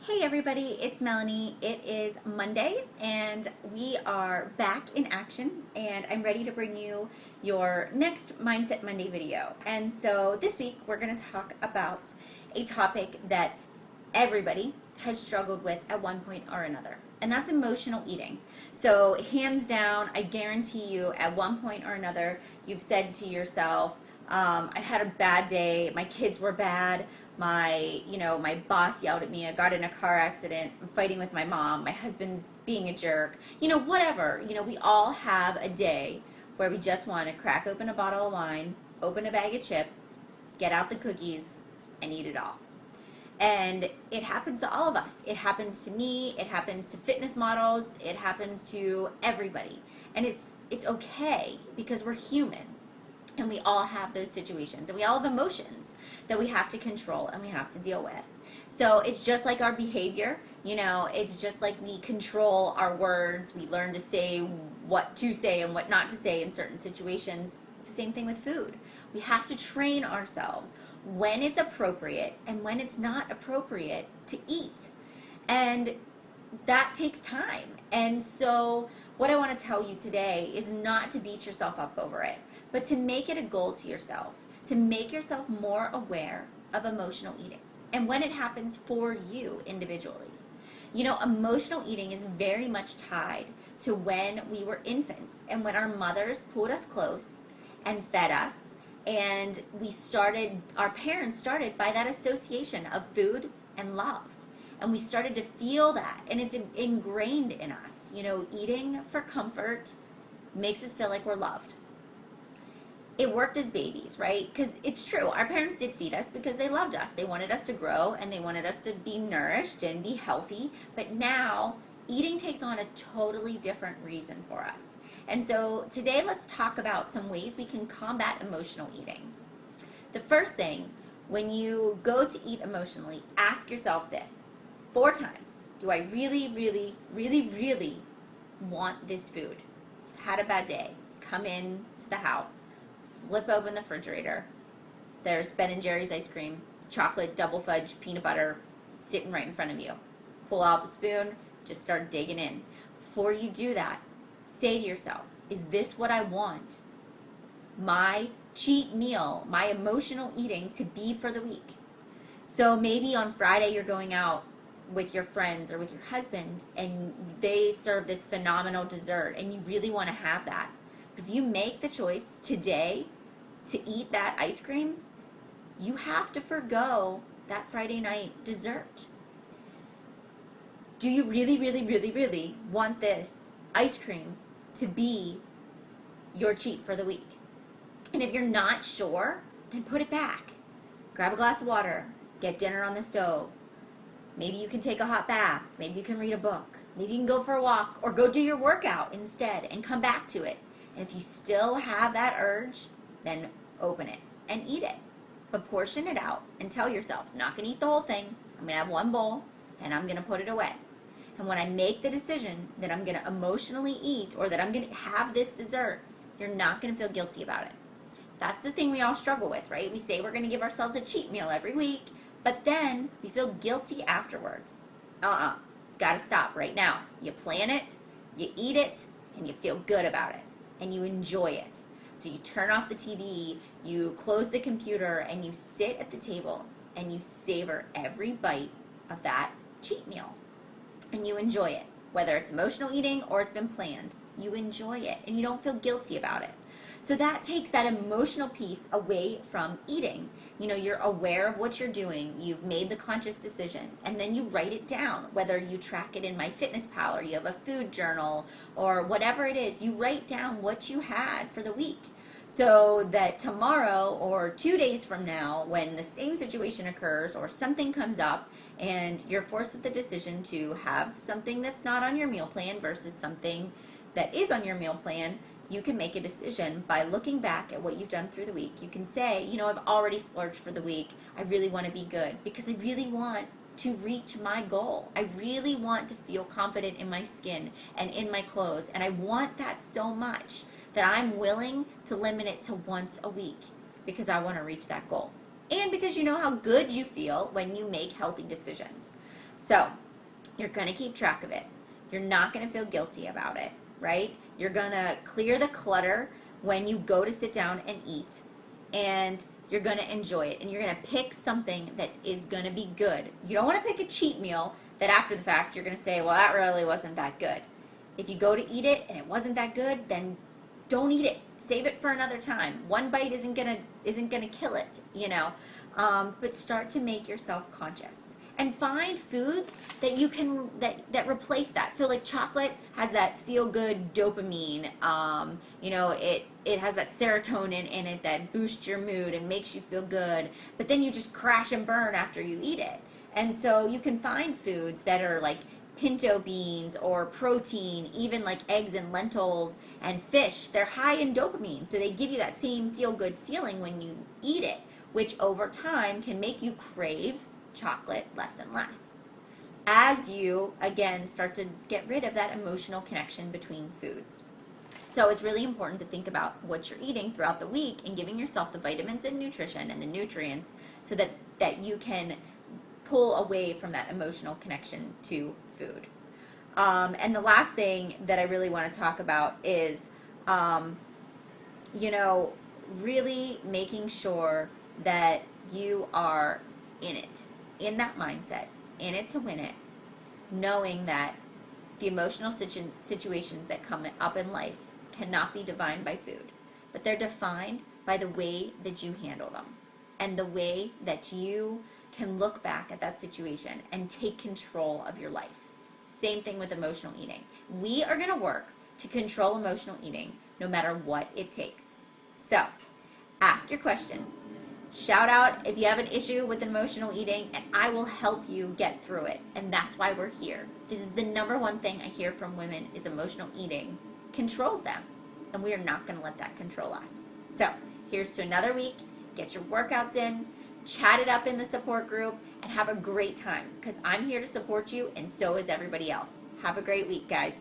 Hey everybody, it's Melanie. It is Monday and we are back in action and I'm ready to bring you your next Mindset Monday video. And so this week we're going to talk about a topic that everybody has struggled with at one point or another, and that's emotional eating. So hands down, I guarantee you at one point or another you've said to yourself, I had a bad day, my kids were bad, my boss yelled at me, I got in a car accident, I'm fighting with my mom, my husband's being a jerk, whatever. We all have a day where we just want to crack open a bottle of wine, open a bag of chips, get out the cookies, and eat it all. And it happens to all of us. It happens to me, it happens to fitness models, it happens to everybody. And it's okay because we're human. And we all have those situations, and we all have emotions that we have to control and we have to deal with. So it's just like our behavior, it's just like we control our words. We learn to say what to say and what not to say in certain situations. It's the same thing with food. We have to train ourselves when it's appropriate and when it's not appropriate to eat. And that takes time. And so what I want to tell you today is not to beat yourself up over it, but to make it a goal to yourself, to make yourself more aware of emotional eating and when it happens for you individually. Emotional eating is very much tied to when we were infants and when our mothers pulled us close and fed us, and our parents started by that association of food and love. And we started to feel that, and it's ingrained in us. Eating for comfort makes us feel like we're loved. It worked as babies, right? Because it's true, our parents did feed us because they loved us. They wanted us to grow and they wanted us to be nourished and be healthy. But now, eating takes on a totally different reason for us. And so today, let's talk about some ways we can combat emotional eating. The first thing, when you go to eat emotionally, ask yourself this 4 times. Do I really, really, really, really want this food? You've had a bad day. Come in to the house, flip open the refrigerator. There's Ben & Jerry's ice cream, chocolate, double fudge, peanut butter, sitting right in front of you. Pull out the spoon, just start digging in. Before you do that, say to yourself, is this what I want my cheat meal, my emotional eating to be for the week? So maybe on Friday you're going out with your friends or with your husband and they serve this phenomenal dessert and you really want to have that. But if you make the choice today to eat that ice cream, you have to forgo that Friday night dessert. Do you really, really, really, really want this ice cream to be your cheat for the week? And if you're not sure, then put it back. Grab a glass of water, get dinner on the stove. Maybe you can take a hot bath. Maybe you can read a book. Maybe you can go for a walk or go do your workout instead and come back to it. And if you still have that urge, then open it and eat it. But portion it out and tell yourself, I'm not going to eat the whole thing. I'm going to have one bowl and I'm going to put it away. And when I make the decision that I'm going to emotionally eat or that I'm going to have this dessert, you're not going to feel guilty about it. That's the thing we all struggle with, right? We say we're going to give ourselves a cheat meal every week, but then we feel guilty afterwards. It's got to stop right now. You plan it, you eat it, and you feel good about it, and you enjoy it. So you turn off the TV, you close the computer, and you sit at the table, and you savor every bite of that cheat meal. And you enjoy it. Whether it's emotional eating or it's been planned, you enjoy it, and you don't feel guilty about it. So that takes that emotional piece away from eating. You're aware of what you're doing. You've made the conscious decision, and then you write it down. Whether you track it in MyFitnessPal or you have a food journal or whatever it is, you write down what you had for the week. So that tomorrow or 2 days from now, when the same situation occurs or something comes up and you're forced with the decision to have something that's not on your meal plan versus something that is on your meal plan, you can make a decision by looking back at what you've done through the week. You can say, I've already splurged for the week. I really want to be good because I really want to reach my goal. I really want to feel confident in my skin and in my clothes. And I want that so much that I'm willing to limit it to once a week because I want to reach that goal. And because you know how good you feel when you make healthy decisions. So you're going to keep track of it. You're not going to feel guilty about it, right? You're going to clear the clutter when you go to sit down and eat, and you're going to enjoy it. And you're going to pick something that is going to be good. You don't want to pick a cheat meal that after the fact you're going to say, well, that really wasn't that good. If you go to eat it and it wasn't that good, then don't eat it. Save it for another time. One bite isn't gonna kill it, you know. But start to make yourself conscious and find foods that you can that replace that. So like chocolate has that feel good dopamine. You know, it has that serotonin in it that boosts your mood and makes you feel good. But then you just crash and burn after you eat it. And so you can find foods that are like pinto beans or protein, even like eggs and lentils and fish. They're high in dopamine, so they give you that same feel-good feeling when you eat it, which over time can make you crave chocolate less and less as you, again, start to get rid of that emotional connection between foods. So it's really important to think about what you're eating throughout the week and giving yourself the vitamins and nutrition and the nutrients so that you can pull away from that emotional connection to food. And the last thing that I really want to talk about is, you know, really making sure that you are in it, in that mindset, in it to win it, knowing that the emotional situations that come up in life cannot be defined by food, but they're defined by the way that you handle them and the way that you can look back at that situation and take control of your life. Same thing with emotional eating. We are going to work to control emotional eating no matter what it takes. So, ask your questions. Shout out if you have an issue with emotional eating, and I will help you get through it. And that's why we're here. This is the number one thing I hear from women is emotional eating controls them. And we are not going to let that control us. So, here's to another week. Get your workouts in. Chat it up in the support group, and have a great time because I'm here to support you, and so is everybody else. Have a great week, guys.